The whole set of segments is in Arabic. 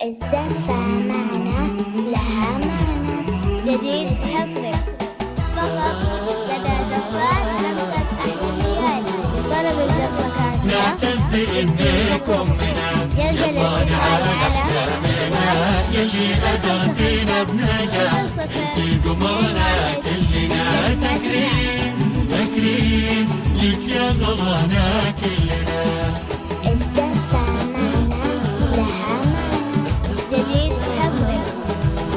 الزفة معنا لها معنى جديد حصري فقط لدى زفات لمسة أحلاميات طلب الزفة نعتز إنكم منا يا صانع أحلامنا يلي أدرتينا بنجاح انتي قمرنا كلنا تكريم تكريم لك يا غلانا كلنا. الزفة معنا لها معنى جديد حصري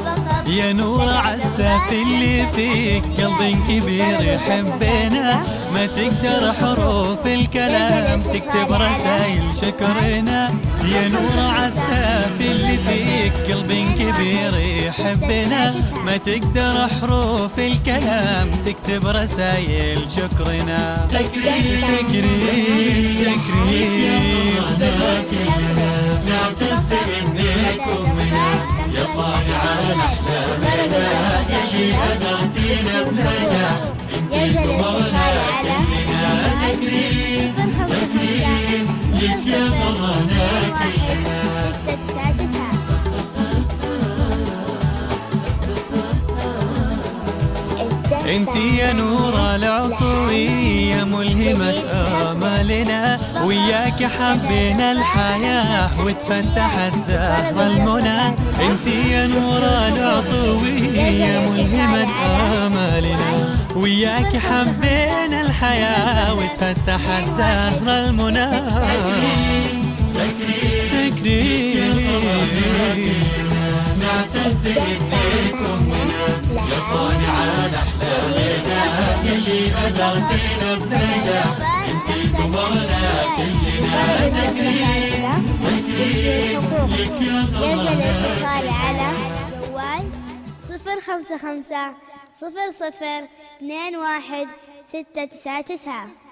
فقط يا نور عالساف اللي فيك قلب كبير يحبنا ما تقدر حروف الكلام تكتب رسايل شكرنا. يا نور عالساف اللي فيك قلب كبير يحبنا ما تقدر حروف الكلام تكتب رسايل شكرنا. تكريم تكريم تكريم نعتز إنكم منا يا صانع أحلامنا يلي أدرتينا بنجاح انتي قمرنا كلنا تكريم تكريم لك يا غلانا كلنا. انتي يا نور العطوية ملهمة آمالنا وياك حبينا الحياة واتفتحت زهر المنى. انتي يا نور العطوية ملهمة آمالنا وياك حبينا الحياة واتفتحت زهر المنى. تكريم نعتز إنكم منا يا صانع أحلامنا يلي أدرتينا بنجاح انتي قمرنا كلنا تكريم تكريم لك يا يرجى غلانا. الاتصال على جوال 055 00 21 699.